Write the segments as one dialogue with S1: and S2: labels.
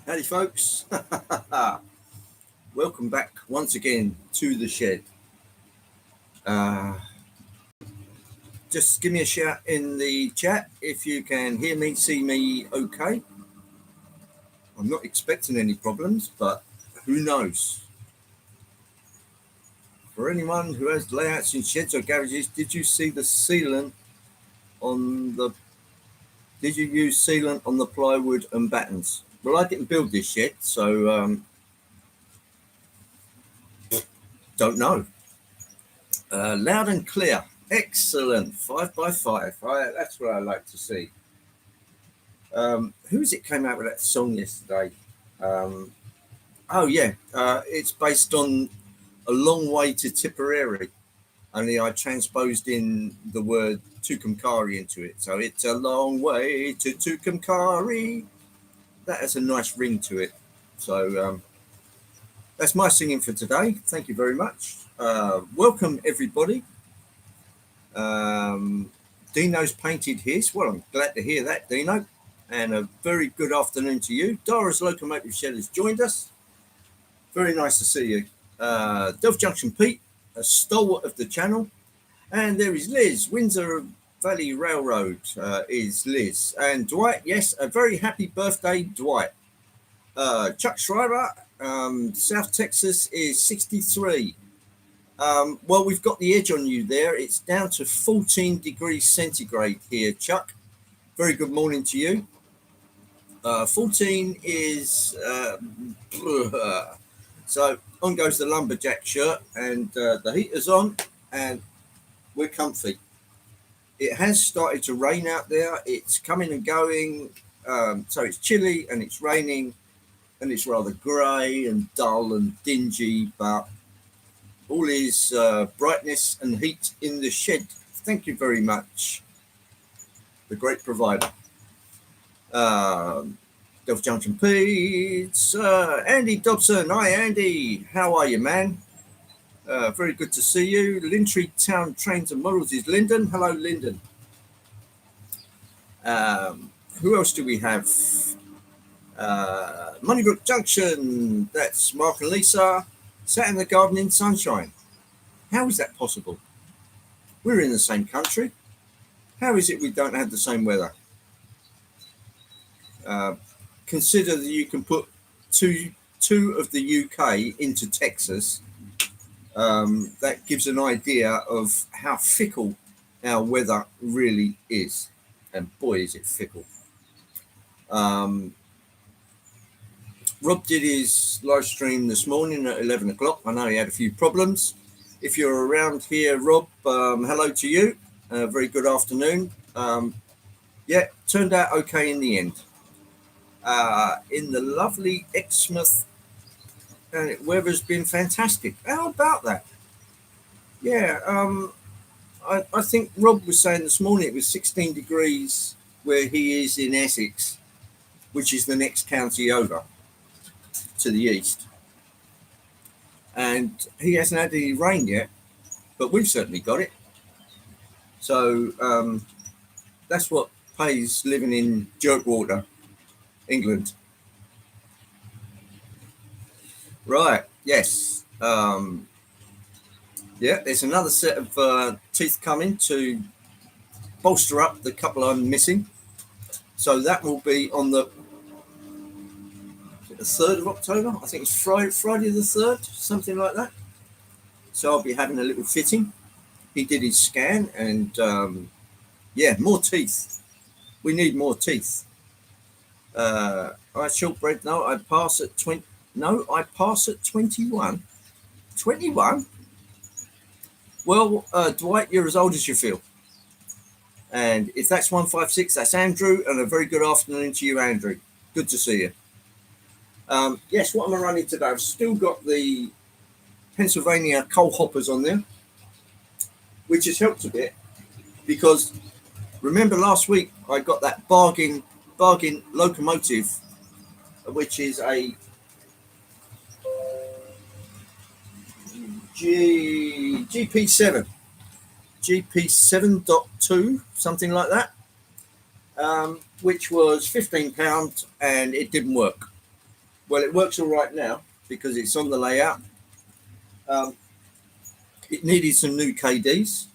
S1: Howdy, folks. Welcome back once again to the shed. Uh, just give me a shout in the chat if you can hear me, see me okay. I'm not expecting any problems, but who knows? For anyone who has layouts in sheds or garages, did you see the sealant on the... Did you use sealant on the plywood and battens? Well, I didn't build this shed, so don't know. Loud and clear. Excellent. 5x5. That's what I like to see. Who is it came out with that song yesterday? It's based on A Long Way to Tipperary. Only I transposed in the word Tucumcari into it. So it's a long way to Tucumcari. That has a nice ring to it. So that's my singing for today. Thank you very much. Welcome, everybody. Dino's painted his. Well, I'm glad to hear that, Dino. And a very good afternoon to you. Dora's Locomotive Shed has joined us. Very nice to see you. Delft Junction Pete, a stalwart of the channel. And there is Liz, Windsor Valley Railroad is Liz. And Dwight, yes, a very happy birthday, Dwight. Chuck Schreiber, South Texas is 63. Well, we've got the edge on you there. It's down to 14 degrees centigrade here, Chuck. Very good morning to you. 14 is... so on goes the lumberjack shirt, and the heater's on, and we're comfy. It has started to rain out there. It's coming and going. So it's chilly, and it's raining, and it's rather grey and dull and dingy, but all is brightness and heat in the shed. Thank you very much, the great provider. Delft Junction Pete, Andy Dobson. Hi, Andy. How are you, man? Very good to see you. Lintry Town Trains and Models is Lyndon. Hello, Lyndon. Who else do we have? Moneybrook Junction. That's Mark and Lisa. Sat in the garden in sunshine. How is that possible? We're in the same country. How is it we don't have the same weather? Consider that you can put two of the UK into Texas. That gives an idea of how fickle our weather really is. And boy, is it fickle. Rob did his live stream this morning at 11 o'clock. I know he had a few problems. If you're around here, Rob, hello to you. Very good afternoon. Turned out okay in the end. In the lovely Exmouth, weather's been fantastic. How about that? Yeah, I think Rob was saying this morning it was 16 degrees where he is in Essex, which is the next county over to the east. And he hasn't had any rain yet, but we've certainly got it. So that's what pays living in Jerkwater, England. Right, yes. There's another set of teeth coming to bolster up the couple I'm missing. So that will be on the 3rd of October. I think it's Friday the 3rd, something like that. So I'll be having a little fitting. He did his scan, and more teeth. We need more teeth. All right, shortbread. No, I pass at 20. No, I pass at 21. 21? Well, Dwight, you're as old as you feel. And if that's 156, that's Andrew, and a very good afternoon to you, Andrew. Good to see you. Yes, what am I running today? I've still got the Pennsylvania coal hoppers on there, which has helped a bit because remember last week I got that bargain locomotive, which is a GP7 GP7.2, something like that, which was £15 and it didn't work. Well, it works all right now because it's on the layout. Um, it needed some new KDs.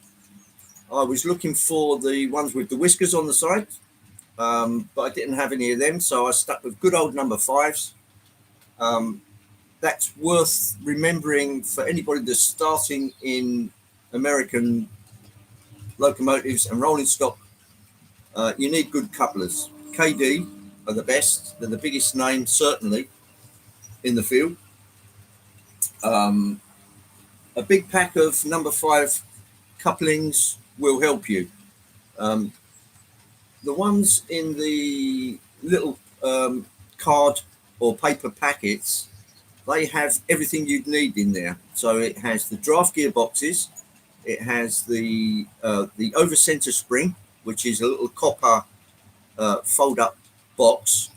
S1: I was looking for the ones with the whiskers on the side, but I didn't have any of them, so I stuck with good old number fives. Um, that's worth remembering for anybody that's starting in American locomotives and rolling stock. You need good couplers. KD are the best. They're the biggest name, certainly, in the field. Um, a big pack of number five couplings will help you. Um, the ones in the little card or paper packets, they have everything you'd need in there. So it has the draft gearboxes, it has the over center spring, which is a little copper fold up box,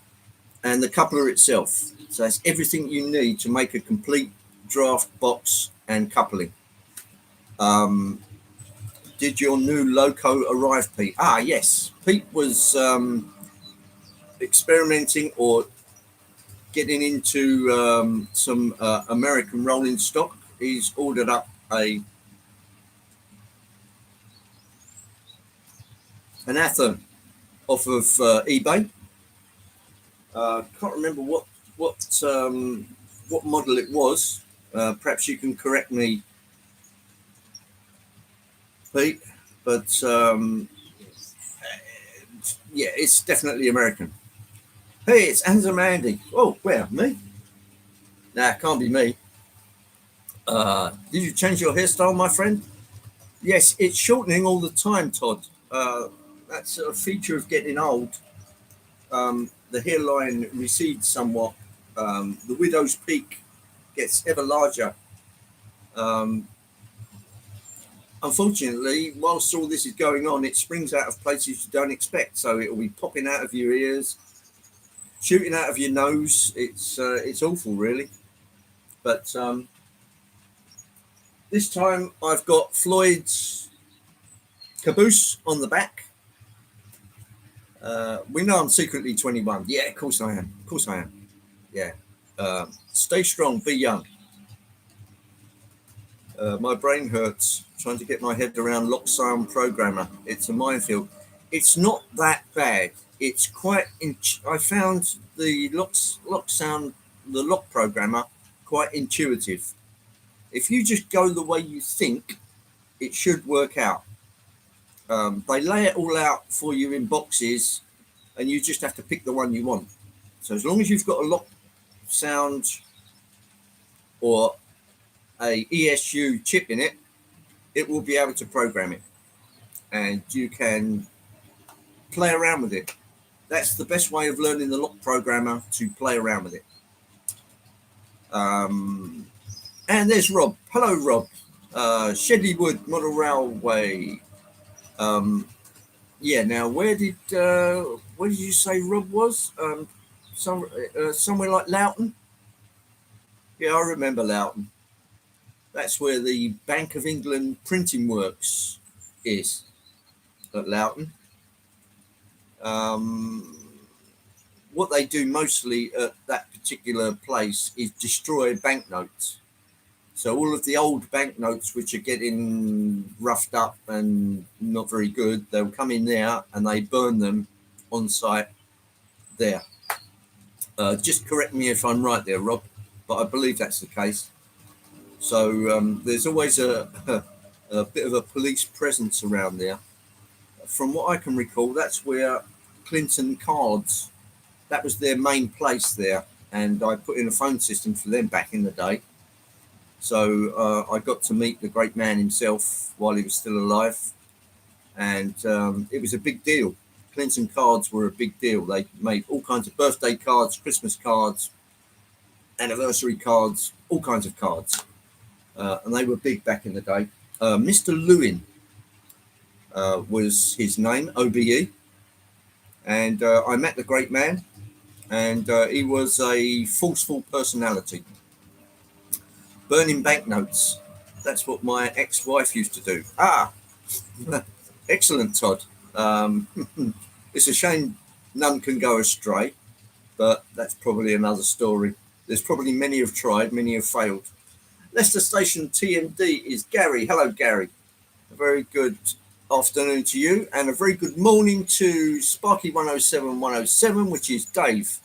S1: and the coupler itself. So that's everything you need to make a complete draft box and coupling. Did your new loco arrive, Pete? Ah, yes. Pete was experimenting or getting into some American rolling stock. He's ordered up an Athon off of eBay. Can't remember what model it was. Perhaps you can correct me, Pete. But yeah, it's definitely American. Hey, it's Anza Mandy. Oh, where me? Nah, can't be me. Did you change your hairstyle, my friend? Yes, it's shortening all the time, Todd. That's a feature of getting old. The hairline recedes somewhat. The widow's peak gets ever larger. Um, Unfortunately, whilst all this is going on, it springs out of places you don't expect. So it'll be popping out of your ears, shooting out of your nose. It's awful, really. But this time I've got Floyd's caboose on the back. We know I'm secretly 21. Yeah, of course I am. Of course I am. Yeah. Stay strong, be young. My brain hurts trying to get my head around lock sound programmer. It's a minefield. It's not that bad. It's quite. I found the lock sound, the lock programmer, quite intuitive. If you just go the way you think, it should work out. They lay it all out for you in boxes, and you just have to pick the one you want. So as long as you've got a lock sound or a ESU chip in it, it will be able to program it, and you can play around with it. That's the best way of learning the lock programmer, to play around with it. And there's Rob. Hello, Rob. Shedleywood Model Railway. Yeah. Now, where did you say Rob was? Somewhere like Loughton. Yeah, I remember Loughton. That's where the Bank of England printing works is, at Loughton. What they do mostly at that particular place is destroy banknotes. So all of the old banknotes which are getting roughed up and not very good, they'll come in there and they burn them on site there. Just correct me if I'm right there, Rob, but I believe that's the case. So there's always a bit of a police presence around there. From what I can recall, that's where Clinton Cards, that was their main place there. And I put in a phone system for them back in the day. So I got to meet the great man himself while he was still alive. And it was a big deal. Clinton Cards were a big deal. They made all kinds of birthday cards, Christmas cards, anniversary cards, all kinds of cards. And they were big back in the day. Mr. Lewin was his name, OBE. And I met the great man, and he was a forceful personality. Burning banknotes. That's what my ex-wife used to do. Ah, excellent, Todd. It's a shame none can go astray, but that's probably another story. There's probably many have tried, many have failed. Leicester Station TMD is Gary. Hello, Gary. A very good afternoon to you, and a very good morning to Sparky 107, which is Dave.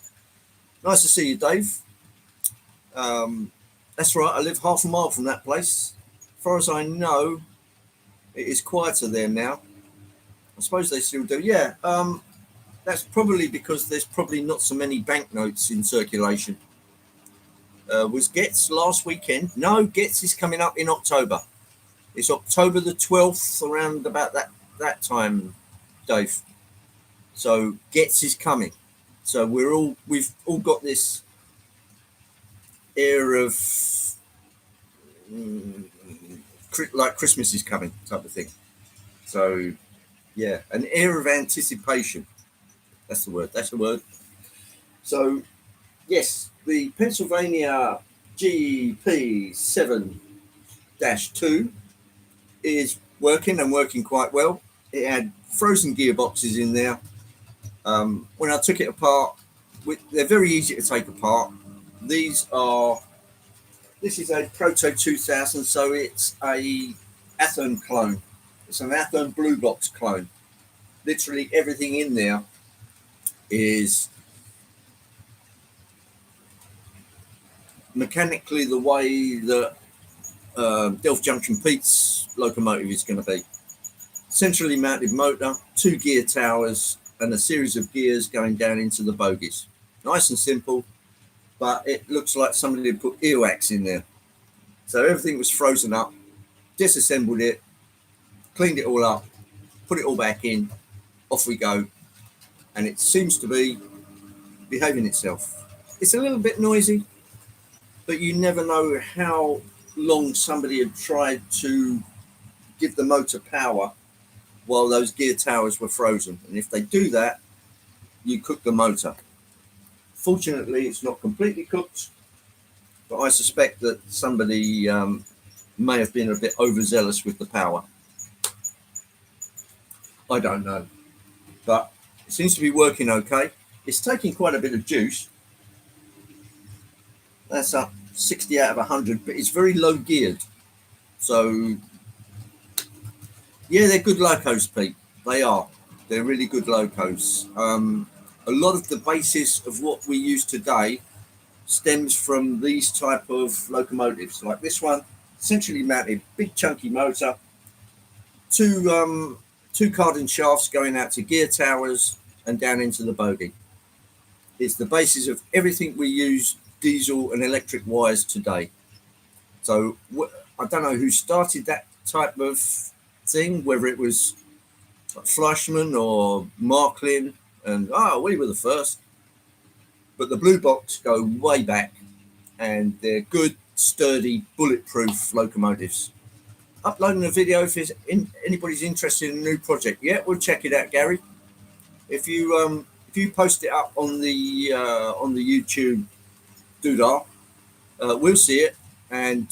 S1: Nice to see you, Dave. That's right, I live half a mile from that place. As far as I know, it is quieter there now. I suppose they still do. Yeah, that's probably because there's probably not so many banknotes in circulation. Was Getz last weekend? No, Getz is coming up in October. It's October the 12th, around about that time, Dave. So Getz is coming. So we've all got this air of like Christmas is coming type of thing. So yeah, an air of anticipation. That's the word. So yes, the Pennsylvania GP 7-2 is working quite well. It had frozen gearboxes in there. When I took it apart, they're very easy to take apart. This is a Proto 2000, so it's a Athearn clone. It's an Athearn Blue Box clone. Literally everything in there is mechanically the way that Delft Junction Pete's locomotive is going to be. Centrally mounted motor, 2 gear towers, and a series of gears going down into the bogies. Nice and simple, but it looks like somebody had put earwax in there. So everything was frozen up, disassembled it, cleaned it all up, put it all back in, off we go. And it seems to be behaving itself. It's a little bit noisy, but you never know how long somebody had tried to give the motor power while those gear towers were frozen. And if they do that, you cook the motor. Fortunately, it's not completely cooked, but I suspect that somebody may have been a bit overzealous with the power. I don't know, but it seems to be working okay. It's taking quite a bit of juice. That's up 60 out of 100, but it's very low geared. So yeah, they're good locos, Pete. They are. They're really good locos. A lot of the basis of what we use today stems from these type of locomotives, like this one, centrally mounted, big chunky motor, two carding shafts going out to gear towers and down into the bogie. It's the basis of everything we use diesel and electric wires today. So I don't know who started that type of thing, whether it was Fleischmann or Marklin, and we were the first. But the Blue Box go way back, and they're good, sturdy, bulletproof locomotives. Uploading a video if anybody's interested in a new project. Yeah, we'll check it out, Gary. If you post it up on the YouTube doodah, we'll see it. And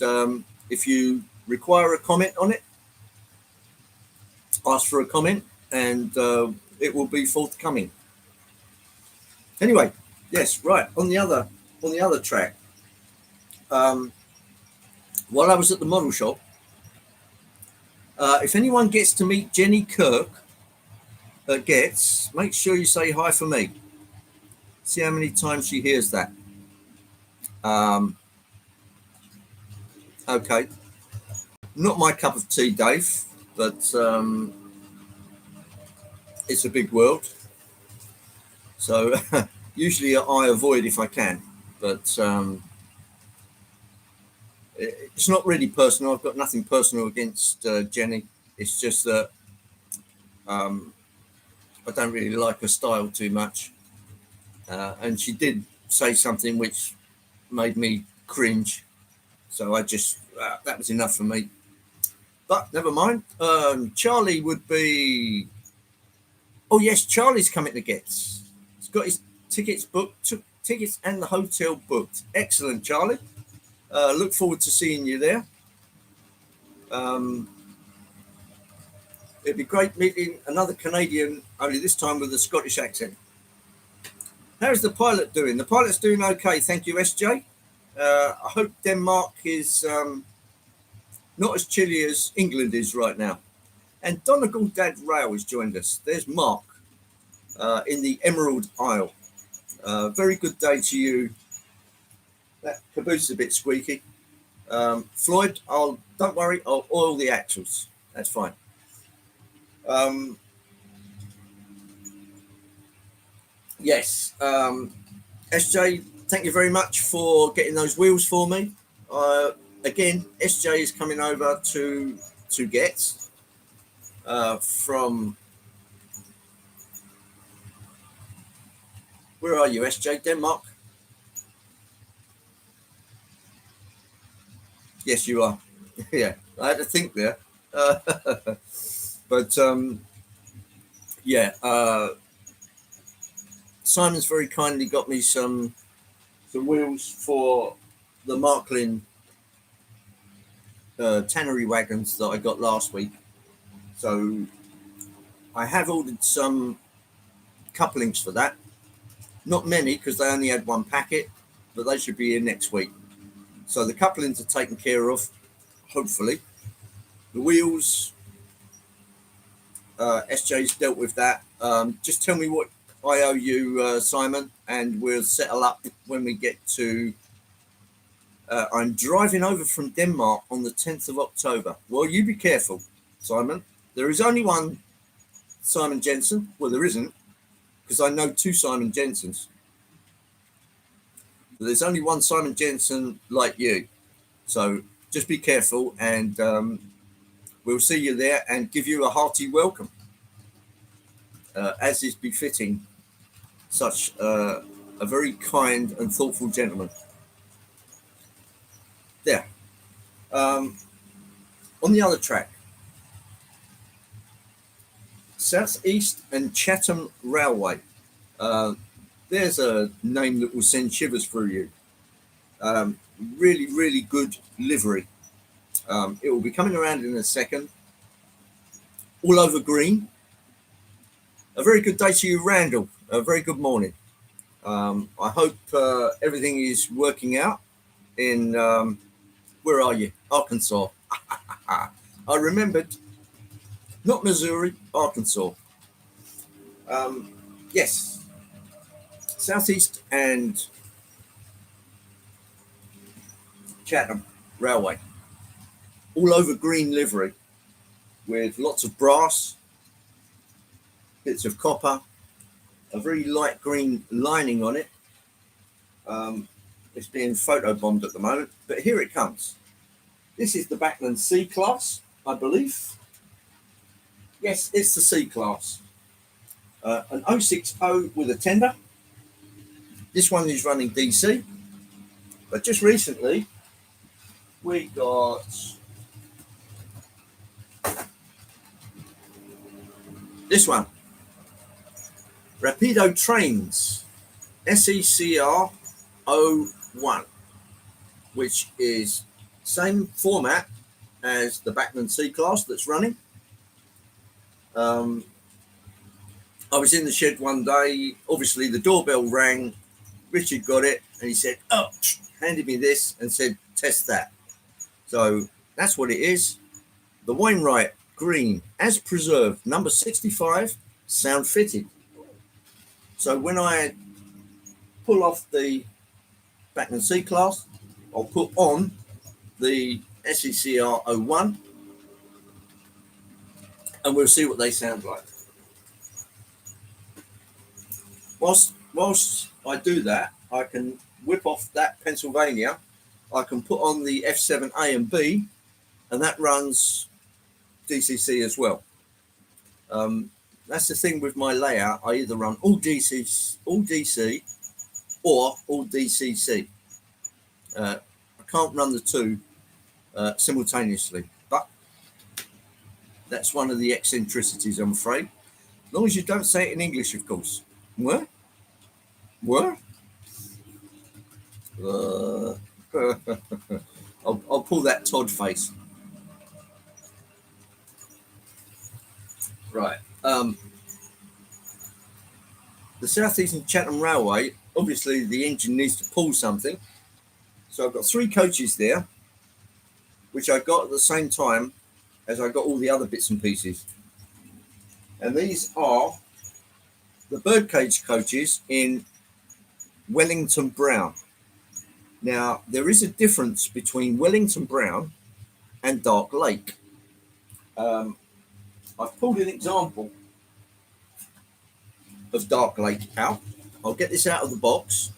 S1: if you require a comment on it, ask for a comment, and it will be forthcoming. Anyway, yes, right, on the other track, while I was at the model shop, if anyone gets to meet Jenny Kirk at Getz, make sure you say hi for me. See how many times she hears that. Okay, not my cup of tea, Dave, but it's a big world. So usually I avoid if I can, but it's not really personal. I've got nothing personal against Jenny. It's just that I don't really like her style too much. And she did say something which made me cringe. So I just, that was enough for me. But never mind. Charlie would be... Oh, yes, Charlie's coming to Getz. He's got his tickets booked, tickets and the hotel booked. Excellent, Charlie. Look forward to seeing you there. It'd be great meeting another Canadian, only this time with a Scottish accent. How's the pilot doing? The pilot's doing okay. Thank you, SJ. I hope Denmark is not as chilly as England is right now. And Donegal Dad Rail has joined us. There's Mark in the Emerald Isle. Very good day to you. That caboose is a bit squeaky. Floyd, don't worry, I'll oil the axles. That's fine. Yes, SJ, thank you very much for getting those wheels for me. Again, SJ is coming over to get from. Where are you, SJ? Denmark? Yes, you are. Yeah, I had to think there. But yeah, Simon's very kindly got me some wheels for the Marklin tannery wagons that I got last week. So I have ordered some couplings for that. Not many because they only had one packet, but they should be in next week. So the couplings are taken care of, hopefully. The wheels, SJ's dealt with that. Just tell me what I owe you, Simon, and we'll settle up when we get to. I'm driving over from Denmark on the 10th of October. Well, you be careful, Simon. There is only one Simon Jensen. Well, there isn't, because I know two Simon Jensens. But there's only one Simon Jensen like you. So just be careful, and we'll see you there and give you a hearty welcome, as is befitting such a very kind and thoughtful gentleman. There. On the other track, South East and Chatham Railway. There's a name that will send shivers through you. Really, really good livery. It will be coming around in a second. All over green. A very good day to you, Randall. A very good morning. I hope everything is working out in, where are you? Arkansas. I remembered, not Missouri, Arkansas. Yes, Southeast and Chatham Railway. All over green livery with lots of brass, bits of copper, a very light green lining on it. It's being photobombed at the moment, but here it comes. This is the Bachmann C class, I believe. Yes, it's the C class. An 060 with a tender. This one is running DC, but just recently we got this one. Rapido Trains SECR 01, which is same format as the Bachmann C class that's running. I was in the shed one day. Obviously, the doorbell rang. Richard got it, and he said, "Oh," handed me this and said, "Test that." So that's what it is. The Wainwright green, as preserved, number 65, sound fitted. So when I pull off the Bachmann C class, I'll put on the SECR 01, and we'll see what they sound like. Whilst I do that, I can whip off that Pennsylvania. I can put on the F7A and B, and that runs DCC as well. That's the thing with my layout. I either run all DC or all DCC. I can't run the two simultaneously, but that's one of the eccentricities, I'm afraid. As long as you don't say it in English, of course. What? What? I'll pull that Todd face. Right. The South Eastern Chatham Railway, obviously the engine needs to pull something. So I've got 3 coaches there, which I got at the same time as I got all the other bits and pieces. And these are the birdcage coaches in Wellington Brown. Now, there is a difference between Wellington Brown and Dark Lake. I've pulled an example of Dark Lake out. I'll get this out of the box.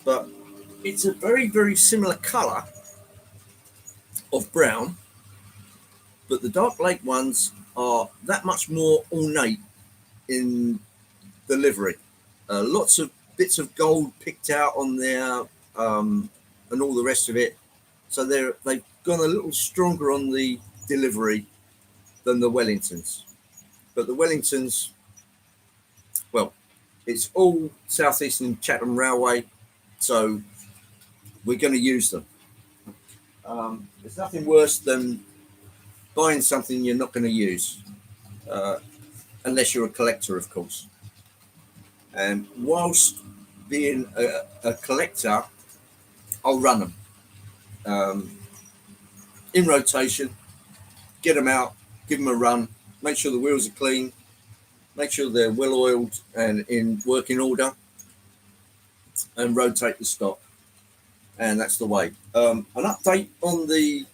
S1: But it's a very, very similar colour of brown, but the Dark Lake ones are that much more ornate in the livery. Lots of bits of gold picked out on there, and all the rest of it. So they've gone a little stronger on the delivery than the Wellingtons. But the Wellingtons, well, it's all Southeastern Chatham Railway, so we're going to use them. There's nothing worse than buying something you're not going to use, unless you're a collector, of course. And whilst being a collector, I'll run them in rotation, get them out, give them a run, make sure the wheels are clean, make sure they're well oiled and in working order, and rotate the stock. And that's the way. An update on the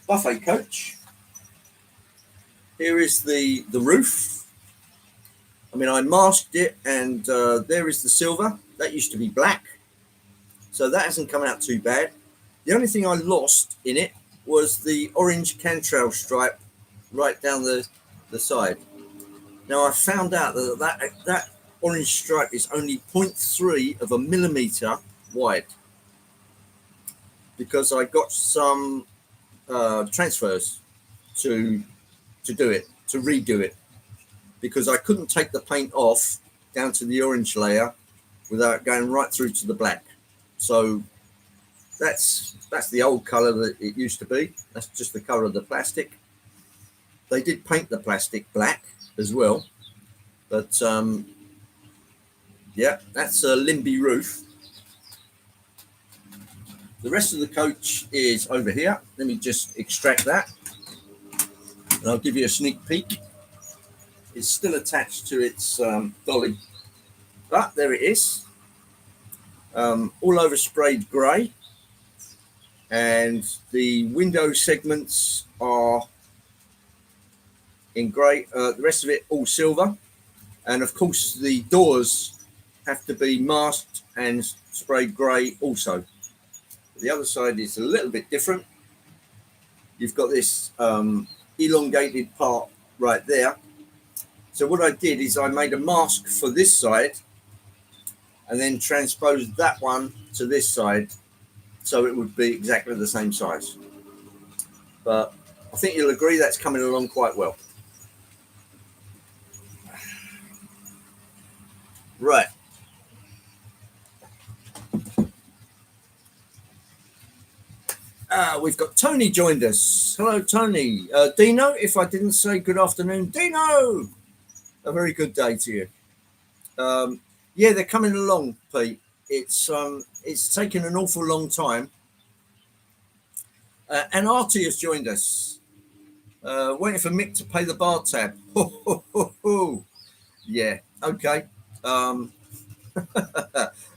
S1: buffet coach. Here is the roof. I mean, I masked it, and there is the silver. That used to be black, so that hasn't come out too bad. The only thing I lost in it was the orange cantrail stripe right down the side. Now, I found out that orange stripe is only 0.3 of a millimetre wide, because I got some transfers to redo it, because I couldn't take the paint off down to the orange layer without going right through to the black. So that's the old colour that it used to be. That's just the colour of the plastic. They did paint the plastic black as well, but yeah, that's a Limby roof. The rest of the coach is over here. Let me just extract that, and I'll give you a sneak peek. It's still attached to its dolly, but there it is, all over sprayed grey, and the window segments are in grey. The rest of it all silver, and of course the doors have to be masked and sprayed grey also. The other side is a little bit different. You've got this elongated part right there. So what I did is I made a mask for this side and then transposed that one to this side, so it would be exactly the same size. But I think you'll agree that's coming along quite well. Right. We've got Tony joined us. Hello, Tony. Dino, if I didn't say good afternoon, Dino, a very good day to you. Yeah, they're coming along, Pete. It's taken an awful long time. And Artie has joined us. Waiting for Mick to pay the bar tab. Yeah, okay. But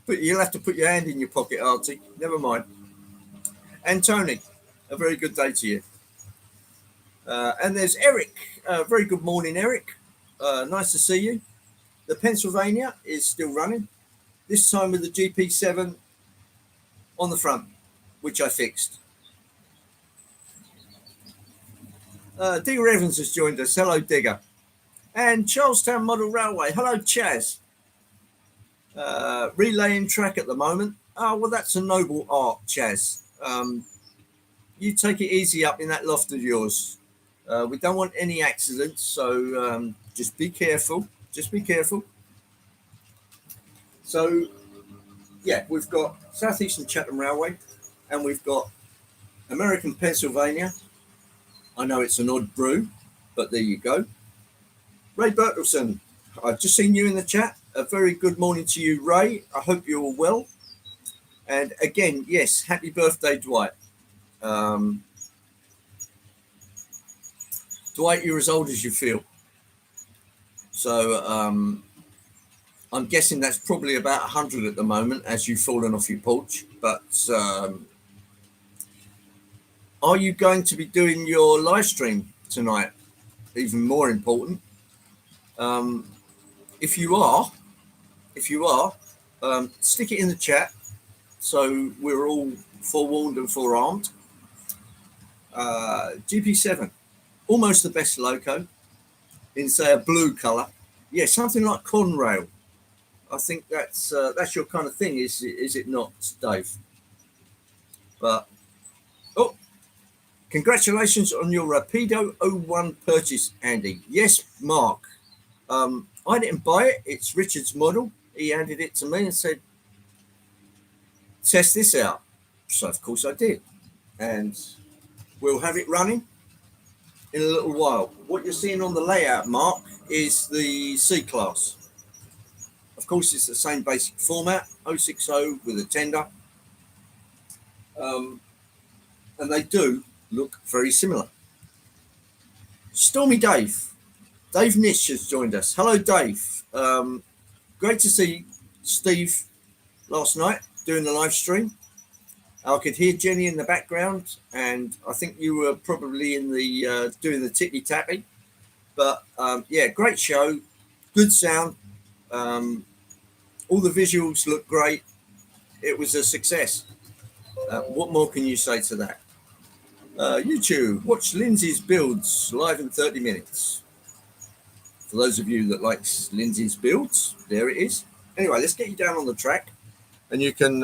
S1: you'll have to put your hand in your pocket, Artie. Never mind. And Tony, a very good day to you. And there's Eric. Very good morning, Eric. Nice to see you. The Pennsylvania is still running, this time with the GP7 on the front, which I fixed. Digger Evans has joined us. Hello, Digger. And Charlestown Model Railway. Hello, Chaz. Relaying track at the moment. Oh, well, that's a noble art, Chaz. You take it easy up in that loft of yours. We don't want any accidents, so just be careful. Just be careful. So, yeah, we've got Southeastern Chatham Railway, and we've got American Pennsylvania. I know it's an odd brew, but there you go. Ray Bertelson, I've just seen you in the chat. A very good morning to you, Ray. I hope you're all well. And again, yes, happy birthday, Dwight. Um, Dwight, you're as old as you feel. So I'm guessing that's probably about 100 at the moment as you've fallen off your porch. But are you going to be doing your live stream tonight? Even more important. Um, if you are, stick it in the chat so we're all forewarned and forearmed. GP7, almost the best loco in, say, a blue colour. Yeah, something like Conrail. I think that's your kind of thing, is it not, Dave? But oh, congratulations on your Rapido 01 purchase, Andy. Yes, Mark. I didn't buy it. It's Richard's model. He handed it to me and said, test this out. So, of course, I did. And we'll have it running in a little while. What you're seeing on the layout, Mark, is the C-Class. Of course, it's the same basic format, 060 with a tender. And they do look very similar. Stormy Dave Nish has joined us. Hello, Dave. Great to see Steve last night doing the live stream. I could hear Jenny in the background, and I think you were probably in the doing the tippy tappy. But yeah, great show, good sound. All the visuals look great. It was a success. What more can you say to that? YouTube, watch Lindsay's builds live in 30 minutes. For those of you that likes Lindsay's builds, there it is. Anyway, let's get you down on the track, and you can